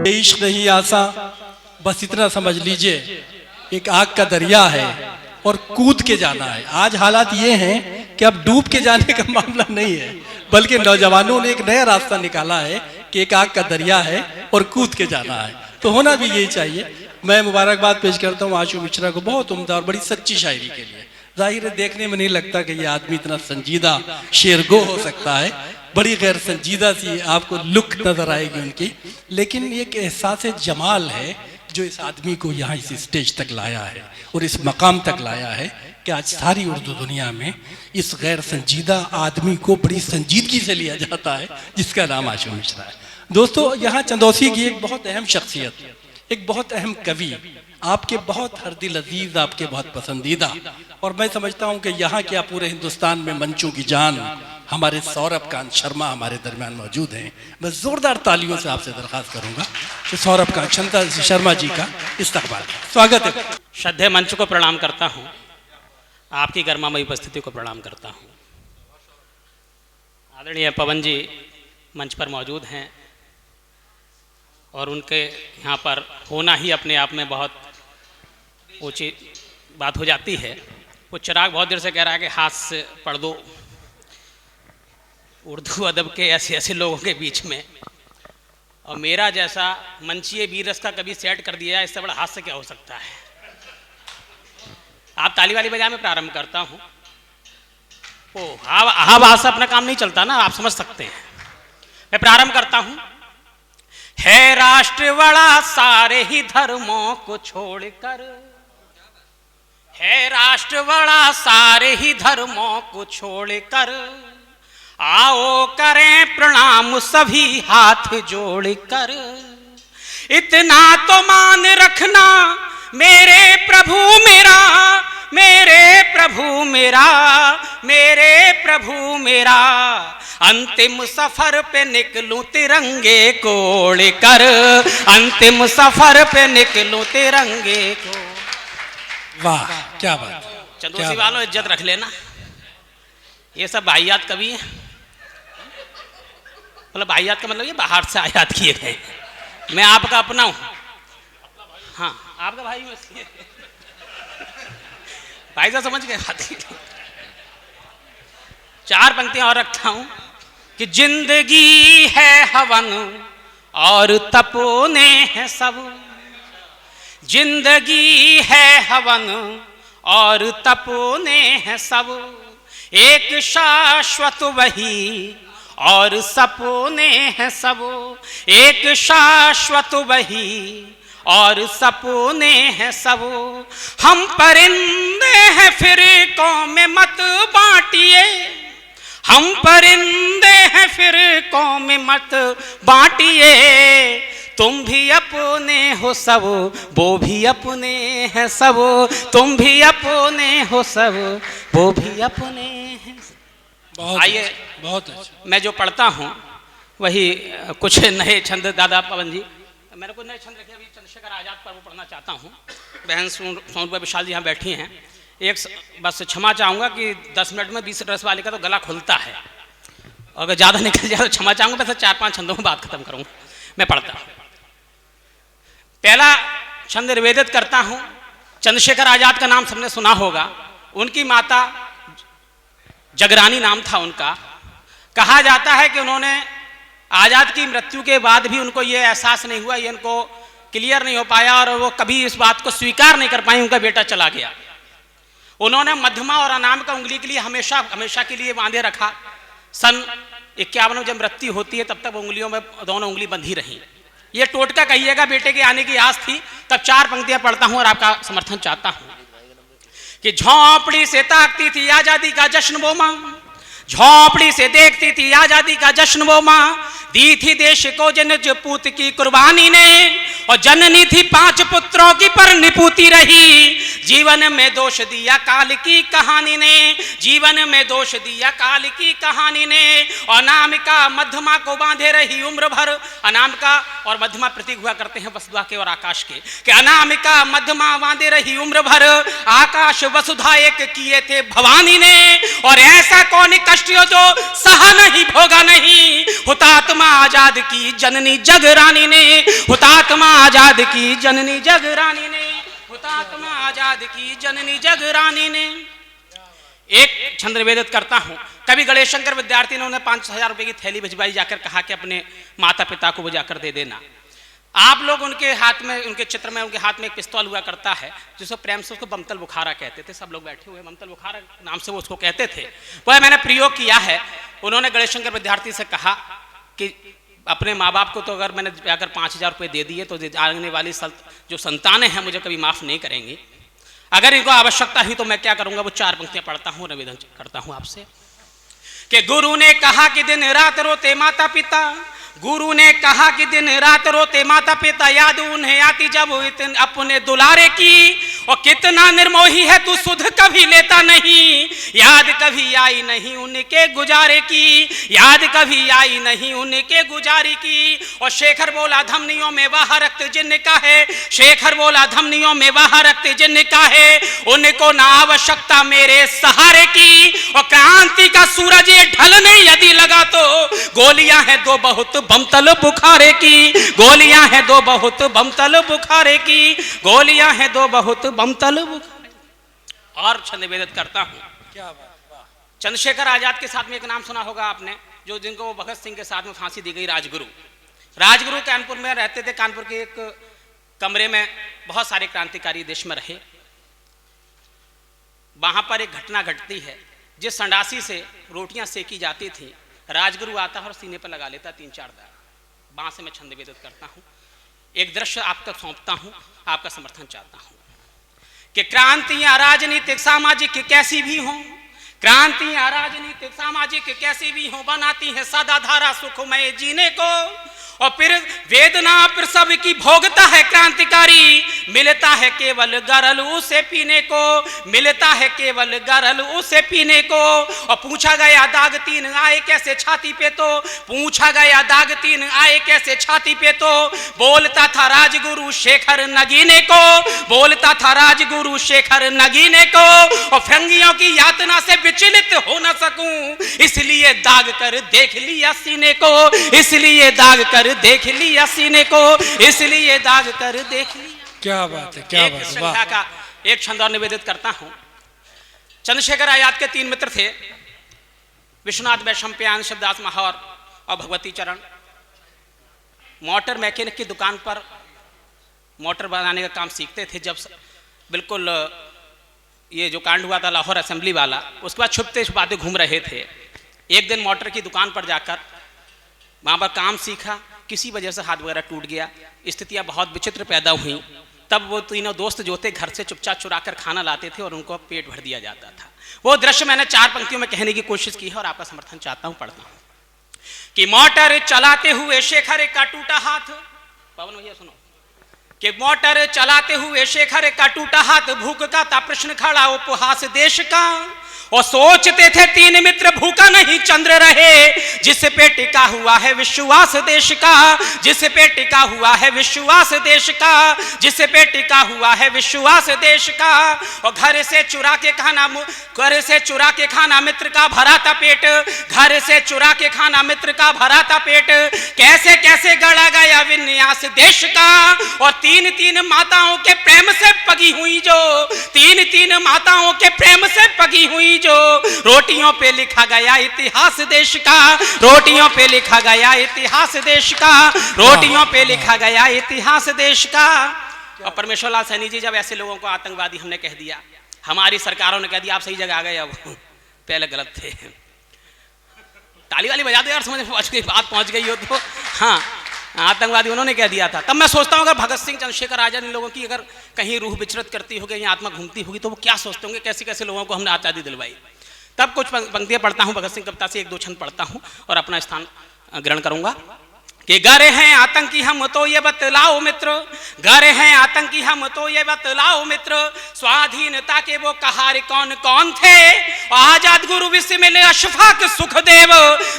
इश्क नहीं आसा, बस इतना समझ लीजिए एक आग का दरिया है और कूद के जाना है। आज हालात ये हैं कि अब डूब के जाने का मामला नहीं है, बल्कि नौजवानों ने एक नया रास्ता निकाला है कि एक आग का दरिया है और कूद के जाना है, तो होना भी यही चाहिए। मैं मुबारकबाद पेश करता हूँ आशु मिश्रा को बहुत उम्दा और बड़ी सच्ची शायरी के लिए। जाहिर है देखने में नहीं लगता कि ये आदमी इतना संजीदा शेरगो हो सकता है, बड़ी गैर संजीदा सी आपको लुक नजर आएगी उनकी, लेकिन एक एहसास जमाल है जो इस आदमी को यहाँ इस स्टेज तक लाया है और इस मकाम तक लाया है कि आज सारी उर्दू दुनिया में इस गैर संजीदा आदमी को बड़ी संजीदगी से लिया जाता है जिसका नाम आशु मिश्रा है। दोस्तों, यहाँ चंदौसी की एक बहुत अहम शख्सियत, एक बहुत अहम कवि, आपके बहुत हरदिल अजीज, आपके बहुत पसंदीदा, और मैं समझता हूँ कि यहाँ क्या पूरे हिंदुस्तान में मंचों की जान हमारे सौरभ कांत शर्मा हमारे दरमियान मौजूद हैं। मैं जोरदार तालियों से आपसे दरख्वास्त करूँगा कि सौरभ कांत शर्मा जी का इस्तकबाल, स्वागत है। श्रद्धेय मंच को प्रणाम करता हूँ, आपकी गर्मामयी उपस्थिति को प्रणाम करता हूँ। आदरणीय पवन जी मंच पर मौजूद हैं और उनके यहाँ पर होना ही अपने आप में बहुत ऊंची बात हो जाती है। वो चिराग बहुत देर से कह रहा है कि हाथ से पढ़ दो उर्दू अदब के ऐसे ऐसे लोगों के बीच में, और मेरा जैसा मंचीय वीर रस का कभी सेट कर दिया, इससे बड़ा हाथ से क्या हो सकता है। आप ताली वाली बजा, मैं प्रारंभ करता हूँ। ओ हाँ बात से अपना काम नहीं चलता ना, आप समझ सकते हैं। मैं प्रारंभ करता हूँ। है राष्ट्र बड़ा सारे ही धर्मों को छोड़कर, है राष्ट्र बड़ा सारे ही धर्मों को छोड़कर, आओ करें प्रणाम सभी हाथ जोड़कर। इतना तो मान रखना मेरे प्रभु मेरा, मेरे प्रभु मेरा, मेरे प्रभु मेरा, अंतिम सफर पे निकलूं तिरंगे को ओढ़कर, अंतिम सफर पे निकलूं तिरंगे को। वाह क्या बात। चंदौसी वालों इज्जत रख लेना, ये सब वाहियात कवि है, मतलब वाहियात का मतलब ये बाहर से आयात किए गए। मैं आपका अपना हूं, हाँ आपका भाई में भाई साहब समझ गए बात। चार पंक्तियां और रखता हूं कि जिंदगी है हवन और तपोने है सब, जिंदगी है हवन और तपोने है सब, एक शाश्वत वही और सपने हैं सब, एक शाश्वत वही और सपने हैं सब। हम परिंदे हैं फिरकों में मत बांटिए, हम परिंदे हैं फिरकों में मत बांटिए, तुम भी अपने हो सब वो भी अपने हैं सब, तुम भी अपने हो सब वो भी अपने हैं। आइए बहुत अच्छा। मैं जो पढ़ता हूँ वही कुछ नए छंद, दादा पवन जी मेरे को नए छंद रखे, अभी चंद्रशेखर आजाद पर वो पढ़ना चाहता हूँ। बहन सोनभद्र विशाल जी यहाँ बैठी हैं, एक बस क्षमा चाहूँगा कि 10 मिनट में 20 रस वाले का तो गला खुलता है, और अगर ज़्यादा निकल जाए तो क्षमा चाहूँगा, बस 4-5 छंदों में बात खत्म करूँगा। मैं पढ़ता हूँ, पहला छंद निवेदित करता हूँ। चंद्रशेखर आजाद का नाम सबने सुना होगा, उनकी माता जगरानी नाम था उनका। कहा जाता है कि उन्होंने आजाद की मृत्यु के बाद भी उनको ये एहसास नहीं हुआ, ये उनको क्लियर नहीं हो पाया, और वो कभी इस बात को स्वीकार नहीं कर पाई उनका बेटा चला गया। उन्होंने मध्यमा और अनामिका उंगली के लिए हमेशा हमेशा के लिए बांधे रखा। सन 51 में जब मृत्यु होती है तब तक उंगलियों में दोनों उंगली बंधी रही। ये टोटका कहिएगा, बेटे के आने की आस थी। तब 4 पंक्तियां पढ़ता हूं और आपका समर्थन चाहता हूं कि झोंपड़ी से ताकती थी आजादी का जश्न वो मां, झोंपड़ी से देखती थी आजादी का जश्न वो मां, दी थी देश को जनज पूत की कुर्बानी ने, और जननी थी 5 पुत्रों की पर निपूती रही। जीवन में दोष दिया काल की कहानी ने, जीवन में दोष दिया काल की कहानी ने, अनामिका मध्यमा को बांधे रही उम्र भर। अनामिका और मध्यमा प्रतीक हुआ करते हैं वसुधा के और आकाश के, कि अनामिका मध्यमा बांधे रही उम्र भर, आकाश वसुधा एक किए थे भवानी ने, और ऐसा कौन कष्ट यो जो सहा नहीं भोगा नहीं, हुतात्मा आजाद की जननी जगरानी ने, हुतात्मा आजाद की जननी जगरानी ने, हुतात्मा आजाद की जननी जगरानी ने। एक छंद निवेदित करता हूं। कवि गणेश शंकर विद्यार्थी ने उन्हें 5,000 रुपए की थैली भिजवाई, जाकर कहा कि अपने माता पिता को वो जाकर दे देना। आप लोग उनके हाथ में, उनके चित्र में उनके हाथ में एक पिस्तौल हुआ करता है जिसको प्रेम से उसको बमतल बुखारा कहते थे। सब लोग बैठे हुए बमतल बुखारा नाम से वो उसको कहते थे। वह मैंने प्रयोग किया है। उन्होंने गणेश शंकर विद्यार्थी से कहा कि अपने माँ बाप को तो अगर मैंने जाकर 5,000 रुपये दे दिए तो आने वाली जो संतानें हैं मुझे कभी माफ नहीं करेंगी। अगर इनको आवश्यकता हुई तो मैं क्या करूंगा। वो 4 पंक्तियां पढ़ता हूं, निवेदन करता हूं आपसे कि गुरु ने कहा कि दिन रात रोते माता पिता, गुरु ने कहा कि दिन रात रोते माता पिता, याद उन्हें आती जब अपने दुलारे की, और कितना निर्मोही है तू सुध कभी लेता नहीं, याद कभी आई नहीं उनके गुजारे की, याद कभी आई नहीं उनके गुजारी की। और शेखर बोला धमनियों में वह रक्त जिनका है, शेखर बोला धमनियों में वह रक्त जिनका है, उनको ना आवश्यकता मेरे सहारे की। और क्रांति का सूरज ये ढलने यदि लगा तो गोलियां हैं दो बहुत बमतल बुखारे की, गोलियां हैं दो बहुत बमतल बुखारे की, गोलियां हैं दो बहुत बमतल बुखारे। और छंद निवेदित करता हूं। क्या बात। चंद्रशेखर आजाद के साथ में एक नाम सुना होगा आपने, जो जिनको भगत सिंह के साथ में फांसी दी गई, राजगुरु। राजगुरु कानपुर में रहते थे। कानपुर के एक कमरे में बहुत सारे क्रांतिकारी देश में रहे। वहां पर एक घटना घटती है, जिस संडासी से रोटियां सेकी जाती थी, राजगुरु आता है और सीने पर लगा लेता 3-4 दाग। वहां से मैं छंद निवेदित करता हूं। एक दृश्य आप तक सौंपता हूं, आपका समर्थन चाहता हूं कि क्रांतियां राजनीतिक सामाजिक कैसी भी हों, क्रांतियां राजनीतिक सामाजिक कैसी भी हों, बनाती है सदा धारा सुखमय जीने को। और फिर वेदना फिर सब की भोगता है क्रांतिकारी, मिलता है केवल गरल उसे पीने को, मिलता है केवल गरल उसे पीने को। और पूछा गया दाग 3 आए कैसे छाती पे, तो पूछा गया दाग 3 आए कैसे छाती पे, तो बोलता था राजगुरु शेखर नगीने को, बोलता था राजगुरु शेखर नगीने को। और फिरंगियों की यातना से विचलित हो न सकूं, इसलिए दाग कर देख लिया सीने को, इसलिए दाग कर देख लिया सीने को, इसलिए दाग कर देख लिया। क्या बात है, क्या बात है। वाह। का एक छंद और निवेदित करता हूं। चंद्रशेखर आजाद के 3 मित्र थे, विश्वनाथ वैशंपायन, शिवदास माहौर और भगवती चरण। मोटर मैकेनिक की दुकान पर मोटर बनाने का काम सीखते थे। जब बिल्कुल ये जो कांड हुआ था लाहौर असेंबली वाला, उसके बाद छुपते छुपाते घूम रहे थे। एक दिन मोटर की दुकान पर जाकर वहां पर काम सीखा, किसी वजह से हाथ वगैरह टूट गया, स्थितियां बहुत विचित्र पैदा हुई। तब वो तीनों दोस्त जो थे घर से चुपचाप चुरा कर खाना लाते थे और उनको पेट भर दिया जाता था। वो दृश्य मैंने 4 पंक्तियों में कहने की कोशिश की है और आपका समर्थन चाहता हूं, पढ़ता हूं कि मोटर चलाते हुए शेखर का टूटा हाथ, पवन भैया सुनो, कि मोटर चलाते हुए शेखर का टूटा हाथ, भूख का था प्रश्न खड़ा उपहास देश का। और सोचते थे 3 मित्र भूखा नहीं चंद्र रहे, जिस पे टिका हुआ है विश्वास देश का, जिस पे टिका हुआ है विश्वास देश का, जिस पे टिका हुआ है विश्वास देश का। और घर से चुरा के खाना, घर से चुरा के खाना मित्र का भरा था पेट, घर से चुरा के खाना मित्र का भरा था पेट। कैसे कैसे गढ़ा गया विन्यास देश का। और 3-3 माताओं के प्रेम से पगी हुई जो, 3-3 माताओं के प्रेम से पगी हुई जो, रोटियों पे लिखा गया इतिहास देश का, रोटियों पे लिखा गया इतिहास देश का, रोटियों पे लिखा गया इतिहास देश का। और परमेश्वर लाल सैनी जी, जब ऐसे लोगों को आतंकवादी हमने कह दिया, हमारी सरकारों ने कह दिया आप सही जगह आ गए, अब पहले गलत थे। ताली वाली बजा दो यार, समझ में बात पहुंच गई हो तो। हाँ, आतंकवादी उन्होंने कह दिया था। तब मैं सोचता हूँ अगर भगत सिंह, चंद्रशेखर आजाद, इन लोगों की अगर कहीं रूह विचरत करती होगी या आत्मा घूमती होगी तो वो क्या सोचते होंगे, कैसे कैसे लोगों को हमने आज़ादी दिलवाई। तब कुछ पंक्तियां पढ़ता हूँ भगत सिंह कविता से, 1-2 छंद पढ़ता हूँ और अपना स्थान ग्रहण करूंगा। कि गरे हैं आतंकी हम तो ये बतलाओ मित्र, गरे हैं आतंकी हम तो ये बतलाओ मित्र, स्वाधीनता के वो कहार कौन कौन थे, आजाद गुरु विश्व मिले अशफाक सुखदेव,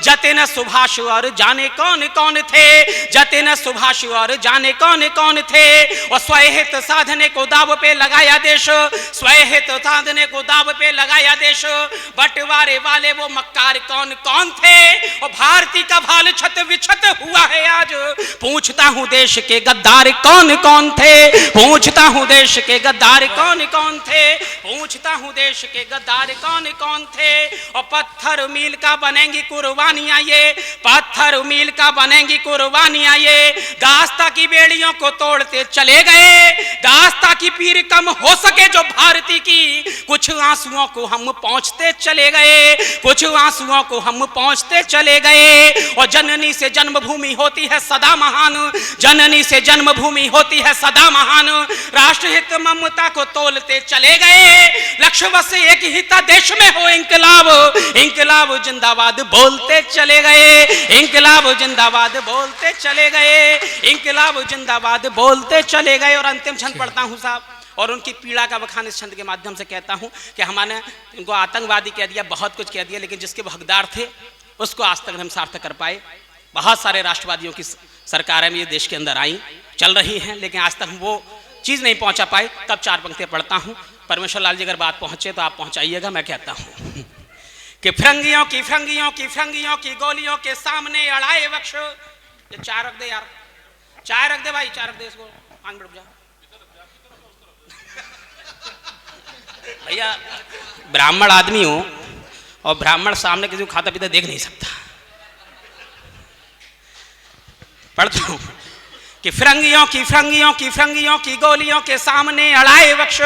जतिन सुभाष और जाने कौन कौन थे, जतिन सुभाष और जाने कौन कौन थे। और स्वहित साधने को दाव पे लगाया देश, स्वहित साधने को दाव पे लगाया देश, बंटवारे वाले वो मक्कार कौन कौन थे, और भारती का भाल छत विछत हुआ है आज। पूछता हूं देश के गद्दार कौन कौन थे, पूछता हूं देश के गद्दार कौन कौन थे, पूछता हूं देश के गद्दार कौन कौन थे। और पत्थर मील का बनेंगी कुर्बानियां ये, पत्थर मील का बनेंगी कुर्बानियां ये, दास्ता की बेड़ियों को तोड़ते चले गए, दास्ता की पीर कम हो सके जो भारती की, कुछ आंसुओं को हम पहुंचते चले गए, कुछ आंसुओं को हम पहुंचते चले गए। और जननी से जन्मभूमि होती है सदा महान, जननी से जन्मभूमि होती है सदा महान, राष्ट्रहित ममता को तोलते चले गए, लक्ष्य बस एक ही था देश में हो इंकलाब, इंकलाब जिंदाबाद बोलते चले गए, इंकलाब जिंदाबाद बोलते चले गए, इंकलाब जिंदाबाद बोलते चले गए। और अंतिम छंद पढ़ता हूं साहब, और उनकी पीड़ा का बखान इस छंद के माध्यम से कहता हूं कि हमने इनको आतंकवादी कह दिया, बहुत कुछ कह दिया, लेकिन जिसके वो हकदार थे उसको आज तक हम सार्थक कर पाए। बहुत सारे राष्ट्रवादियों की सरकारें ये देश के अंदर आई, चल रही हैं, लेकिन आज तक हम वो चीज़ नहीं पहुंचा पाए। तब चार पंक्तियां पढ़ता हूं, परमेश्वर लाल जी अगर बात पहुंचे तो आप पहुंचाइएगा। मैं कहता हूं कि फिरंगियों की फिरंगियों की फिरंगियों की गोलियों के सामने अड़ाए वक्ष, ये चाय रख दे यार, चाय रख दे भाई, चाय रख दे इसको, आंग बढ़ जा भैया। ब्राह्मण आदमी हूं और ब्राह्मण सामने किसी को खाता पीता देख नहीं सकता। पढ़ता हूं कि फिरंगियों की फिरंगियों की फिरंगियों की गोलियों के सामने अड़ाए वक्ष,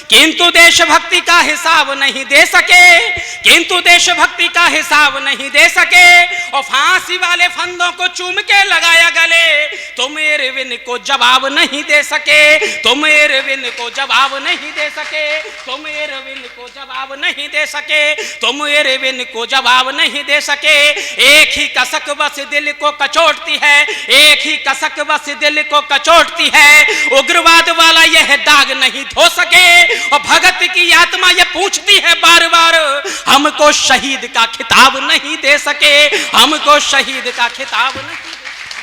किंतु देशभक्ति का हिसाब नहीं दे सके, किंतु देशभक्ति का हिसाब नहीं दे सके। और फांसी वाले फंदों को चूम के लगाया गले, तुम इरविन को जवाब नहीं दे सके, तुम इरविन को जवाब नहीं दे सके, तुम इरविन को जवाब नहीं दे सके, तुम इरविन को जवाब नहीं दे सके। एक ही कसक बस दिल को कचोटती है, एक ही कसक बस दिल को कचोटती है, उग्रवाद वाला यह दाग नहीं धो सके। और भगत की आत्मा यह पूछती है बार बार, हमको शहीद का खिताब नहीं दे सके, हमको शहीद का खिताब नहीं